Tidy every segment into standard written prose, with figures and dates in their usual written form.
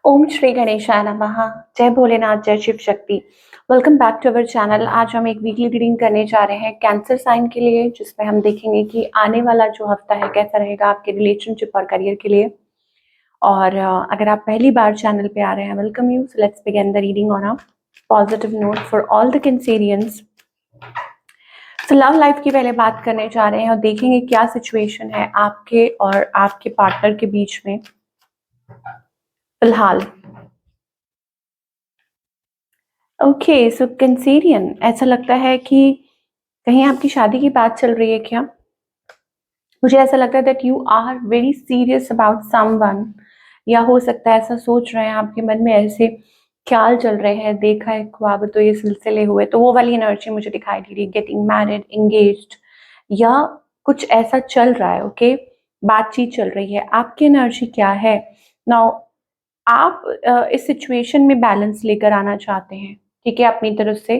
ओम श्री गणेशाय नमः। जय भोलेनाथ, जय Shiv Shakti. Welcome back to our channel. आज हम एक वीकली रीडिंग करने जा रहे हैं कैंसर साइन के लिए, जिसमें हम देखेंगे कि आने वाला जो हफ्ता है कैसा रहेगा आपके रिलेशनशिप और करियर के लिए। और अगर आप पहली बार चैनल पे आ रहे हैं, welcome you. So let's begin the reading on a positive note for all the Cancerians. तो लव लाइफ की पहले बात करने जा रहे हैं और देखेंगे क्या सिचुएशन है आपके और आपके पार्टनर के बीच में फिलहाल। ओके, सो कैंसेरियन, ऐसा लगता है कि कहीं आपकी शादी की बात चल रही है क्या? मुझे ऐसा लगता है that you are very serious about someone, या हो सकता है ऐसा सोच रहे हैं, आपके मन में ऐसे ख्याल चल रहे हैं, देखा है ख्वाब तो ये सिलसिले हुए, तो वो वाली एनर्जी मुझे दिखाई दे रही है। गेटिंग मैरिड, एंगेज्ड, या कुछ ऐसा चल रहा है। ओके, बातचीत चल रही है। आपकी एनर्जी क्या है नाउ? आप इस सिचुएशन में बैलेंस लेकर आना चाहते हैं, ठीक है, अपनी तरफ से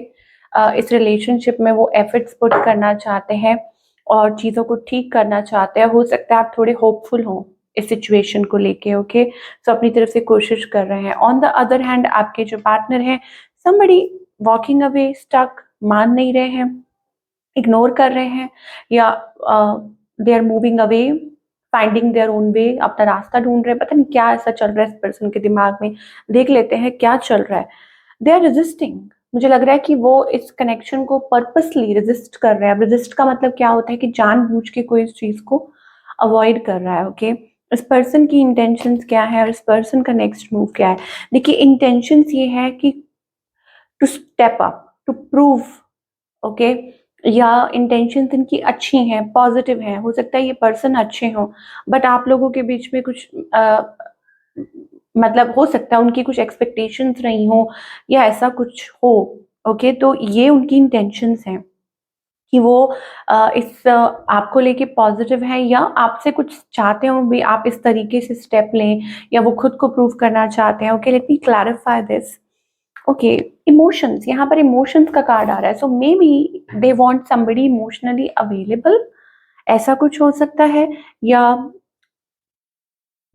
इस रिलेशनशिप में वो एफर्ट्स पुट करना चाहते हैं और चीज़ों को ठीक करना चाहते हैं। हो सकता है आप थोड़े होपफुल हों इस सिचुएशन को लेके। ओके, तो अपनी तरफ से कोशिश कर रहे हैं। ऑन द अदर हैंड, आपके जो पार्टनर हैं, somebody वॉकिंग अवे, स्टक, मान नहीं रहे हैं, इग्नोर कर रहे हैं, या they are moving away, finding their own way, अपना रास्ता ढूंढ रहे हैं। पता नहीं क्या ऐसा चल रहा है इस पर्सन के दिमाग में। देख लेते हैं क्या चल रहा है। They are resisting. मुझे लग रहा है कि वो इस कनेक्शन को पर्पसली रेजिस्ट कर रहे हैं। अब रेजिस्ट का मतलब क्या होता है कि जानबूझ के कोई इस चीज को अवॉइड कर रहा है। ओके, इस पर्सन की इंटेंशंस क्या है और इस पर्सन का नेक्स्ट मूव क्या है? देखिए, इंटेंशंस ये है कि to step up, to prove, okay, या इंटेंशंस इनकी अच्छी हैं, पॉजिटिव हैं। हो सकता है ये पर्सन अच्छे हों, बट आप लोगों के बीच में कुछ मतलब हो सकता है उनकी कुछ एक्सपेक्टेशंस रही हो, या ऐसा कुछ हो। ओके, तो ये उनकी इंटेंशंस हैं कि वो आपको लेके पॉजिटिव है, या आपसे कुछ चाहते हो भी आप इस तरीके से स्टेप लें, या वो खुद को प्रूव करना चाहते हैं। Okay, let me clarify this. Okay, emotions, यहाँ पर इमोशंस का कार्ड आ रहा है। So may be they want somebody emotionally available, ऐसा कुछ हो सकता है। या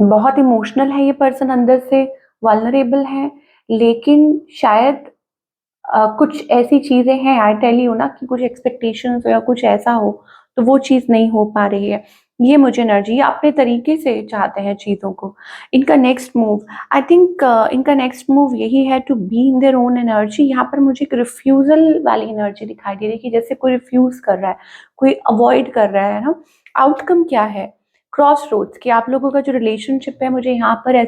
बहुत इमोशनल है ये पर्सन, अंदर से वल्नरेबल है, लेकिन शायद कुछ ऐसी चीजें हैं, आई टेल यू ना, कि कुछ एक्सपेक्टेशंस हो या कुछ ऐसा हो, तो वो चीज नहीं हो पा रही है। ये मुझे एनर्जी, अपने तरीके से चाहते हैं चीजों को। इनका नेक्स्ट मूव, आई थिंक इनका नेक्स्ट मूव यही है, to be in their own energy. यहाँ पर मुझे एक रिफ्यूजल वाली एनर्जी दिखाई दे रही है, कि जैसे कोई रिफ्यूज कर रहा है, कोई अवॉइड कर रहा है ना। आउटकम क्या है? क्रॉस रोड्स, कि आप लोगों का जो रिलेशनशिप है, मुझे यहाँ पर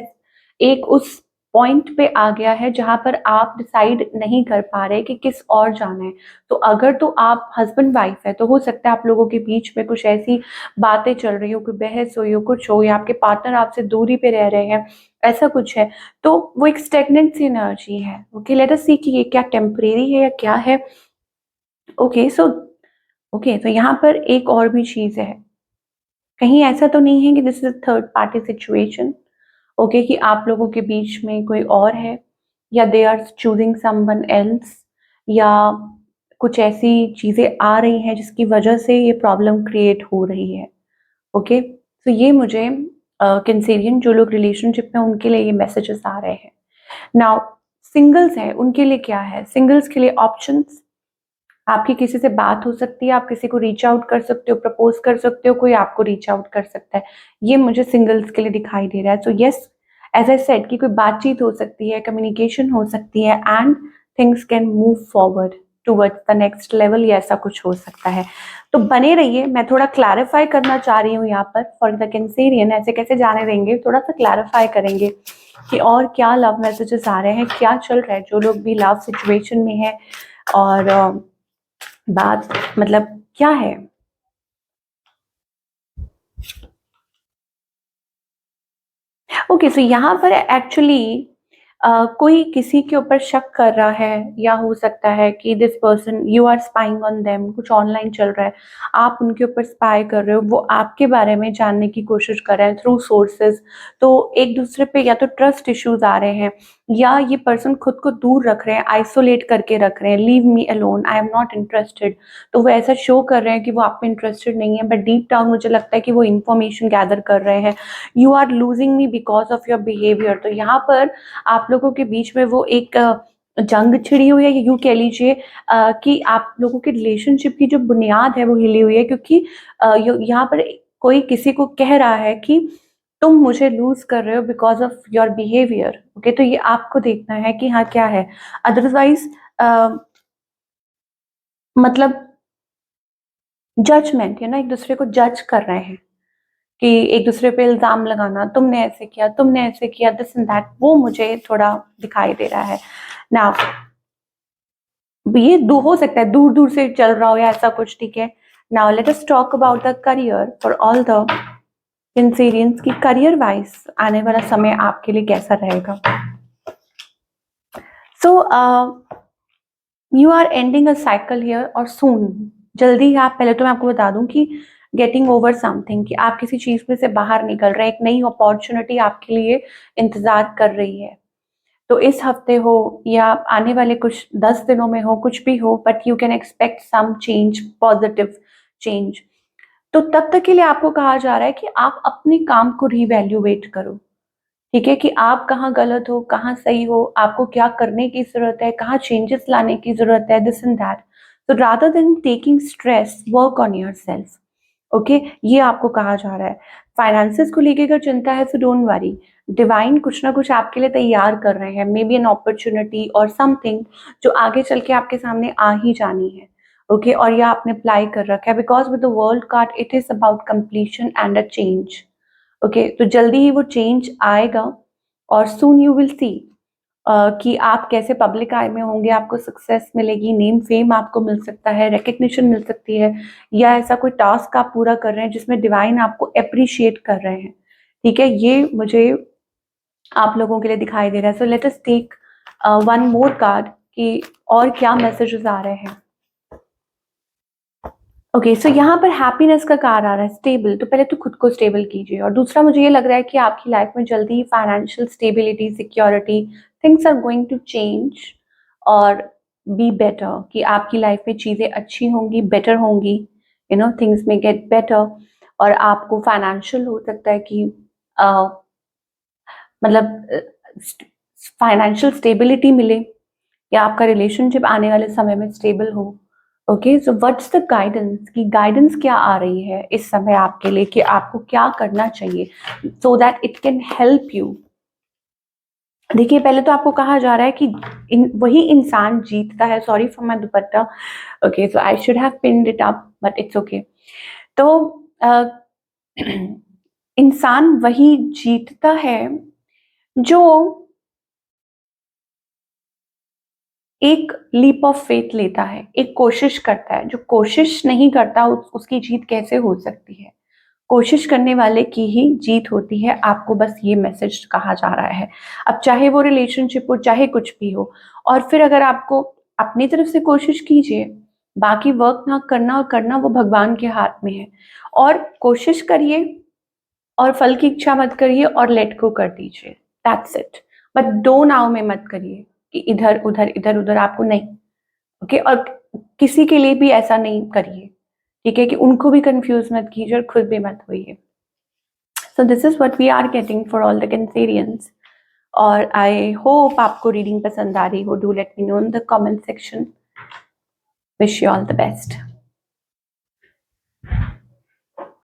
एक उस पॉइंट पे आ गया है जहां पर आप डिसाइड नहीं कर पा रहे कि किस और जाना है। तो अगर तो आप हस्बैंड वाइफ है, तो हो सकता है आप लोगों के बीच में कुछ ऐसी बातें चल रही हो, कोई बहस हुई हो, कुछ हो, या आपके पार्टनर आपसे दूरी पे रह रहे हैं, ऐसा कुछ है। तो वो एक स्टेगनेंट सी एनर्जी है। ओके, लेट अस सी कि ये क्या टेम्परेरी है या क्या है। ओके, सो ओके, तो यहाँ पर एक और भी चीज है। कहीं ऐसा तो नहीं है कि this is third party situation? Okay, कि आप लोगों के बीच में कोई और है, या they are choosing someone else, या कुछ ऐसी चीजें आ रही हैं जिसकी वजह से ये प्रॉब्लम क्रिएट हो रही है। ओके, तो ये मुझे कैंसेरियन जो लोग रिलेशनशिप में, उनके लिए ये मैसेजेस आ रहे हैं। नाउ सिंगल्स है, उनके लिए क्या है? सिंगल्स के लिए ऑप्शंस, आपकी किसी से बात हो सकती है, आप किसी को रीच आउट कर सकते हो, प्रपोज कर सकते हो, कोई आपको रीच आउट कर सकता है। ये मुझे सिंगल्स के लिए दिखाई दे रहा है। So yes, as I said, कि कोई बातचीत हो सकती है, कम्युनिकेशन हो सकती है, and things can move forward towards the next level, या ऐसा कुछ हो सकता है। तो बने रहिए, मैं थोड़ा क्लैरिफाई करना चाह रही हूँ यहाँ पर फॉर द कैंसेरियन। ऐसे कैसे जाने देंगे, थोड़ा सा क्लैरिफाई करेंगे कि और क्या लव मैसेजेस आ रहे हैं, क्या चल रहा है। जो लोग भी लव सिचुएशन में है, और बात मतलब क्या है? ओके, सो यहाँ पर एक्चुअली कोई किसी के ऊपर शक कर रहा है, या हो सकता है कि this person, you are spying on them, कुछ ऑनलाइन चल रहा है, आप उनके ऊपर स्पाई कर रहे हो, वो आपके बारे में जानने की कोशिश कर रहे हैं थ्रू सोर्सेज। तो एक दूसरे पे या तो ट्रस्ट इश्यूज आ रहे हैं, या ये पर्सन खुद को दूर रख रहे हैं, आइसोलेट करके रख रहे हैं, leave me alone, I am not interested. तो वो ऐसा शो कर रहे हैं कि वो आप पे इंटरेस्टेड नहीं है, बट डीप डाउन मुझे लगता है कि वो इन्फॉर्मेशन गैदर कर रहे हैं। You are losing me because of your behaviour. तो यहाँ पर आप लोगों के बीच में वो एक जंग छिड़ी हुई है, यूँ कह लीजिए कि आप लोगों के रिलेशनशिप की जो बुनियाद है वो हिली हुई है, क्योंकि यहाँ पर कोई किसी को कह रहा है कि तुम मुझे लूज कर रहे हो because of your behaviour. Okay, तो ये आपको देखना है कि हाँ क्या है। अदरवाइज मतलब जजमेंट है ना, एक दूसरे को जज कर रहे हैं कि एक दूसरे पे इल्जाम लगाना, तुमने ऐसे किया, तुमने ऐसे किया, दिस एंड दैट, वो मुझे थोड़ा दिखाई दे रहा है ना। ये हो सकता है दूर दूर से चल रहा हो या ऐसा कुछ, ठीक है। Now let us talk about the career for all the इंसीरियंस की करियर वाइज आने वाला समय आपके लिए कैसा रहेगा। So you are ending a cycle here और सून, जल्दी ही आप, पहले तो मैं आपको बता दूं कि गेटिंग ओवर समथिंग, कि आप किसी चीज में से बाहर निकल रहे हैं, एक नई अपॉर्चुनिटी आपके लिए इंतजार कर रही है। तो इस हफ्ते हो या आने वाले कुछ 10 दिनों में हो, कुछ भी हो, but you can expect some change, positive change. तो तब तक के लिए आपको कहा जा रहा है कि आप अपने काम को रिवैल्यूएट करो, ठीक है, कि आप कहाँ गलत हो, कहाँ सही हो, आपको क्या करने की जरूरत है, कहाँ चेंजेस लाने की जरूरत है, दिस एंड दैट। तो rather than taking stress, work on your self. Okay, ये आपको कहा जा रहा है। फाइनेंसेस को लेके अगर चिंता है तो डोंट वरी, डिवाइन कुछ ना कुछ आपके लिए तैयार कर रहे हैं, मे बी एन अपॉर्चुनिटी और समथिंग जो आगे चल के आपके सामने आ ही जानी है। ओके, और यह आपने अप्लाई कर रखा है, because with the world card it is about completion and a change. Okay, तो जल्दी ही वो चेंज आएगा और सून यू विल सी कि आप कैसे पब्लिक आई में होंगे, आपको सक्सेस मिलेगी, नेम फेम आपको मिल सकता है, रिकग्निशन मिल सकती है, या ऐसा कोई टास्क आप पूरा कर रहे हैं जिसमें डिवाइन आपको अप्रिशिएट कर रहे हैं, ठीक है। ये मुझे आप लोगों के लिए दिखाई दे रहा है। So let us take one more card कि और क्या मैसेजेस आ रहे हैं। ओके, सो यहाँ पर हैप्पीनेस का कार्ड आ रहा है, स्टेबल। तो पहले तो खुद को स्टेबल कीजिए, और दूसरा मुझे ये लग रहा है कि आपकी लाइफ में जल्दी ही financial stability, security, things are going to change और बी बेटर, कि आपकी लाइफ में चीज़ें अच्छी होंगी, बेटर होंगी, यू नो थिंग्स में गेट बेटर। और आपको फाइनेंशियल हो सकता है कि मतलब फाइनेंशियल स्टेबिलिटी मिले, या आपका रिलेशनशिप आने वाले समय में स्टेबल हो। Okay, so what's the guidance, की गाइडेंस क्या आ रही है इस समय आपके लिए, कि आपको क्या करना चाहिए so that it can help you. देखिए, पहले तो आपको कहा जा रहा है कि वही इंसान जीतता है। Sorry for my dupatta. Okay, so I should have pinned it up but it's okay. तो इंसान वही जीतता है जो एक लीप ऑफ फेथ लेता है, एक कोशिश करता है। जो कोशिश नहीं करता उसकी जीत कैसे हो सकती है। कोशिश करने वाले की ही जीत होती है, आपको बस ये मैसेज कहा जा रहा है। अब चाहे वो रिलेशनशिप हो, चाहे कुछ भी हो, और फिर अगर आपको अपनी तरफ से कोशिश कीजिए, बाकी वर्क ना करना और करना वो भगवान के हाथ में है। और कोशिश करिए और फल की इच्छा मत करिए और लेट गो कर दीजिए, दैट्स इट। बट दो नाव में मत करिए कि इधर उधर आपको नहीं। ओके, और किसी के लिए भी ऐसा नहीं करिए, ठीक है, कि उनको भी कंफ्यूज मत कीजिए और खुद भी मत होइए। So this is what we are getting for all the Cancerians. और आई होप आपको रीडिंग पसंद आ रही हो। Do let me know in the comment section. Wish you all the best.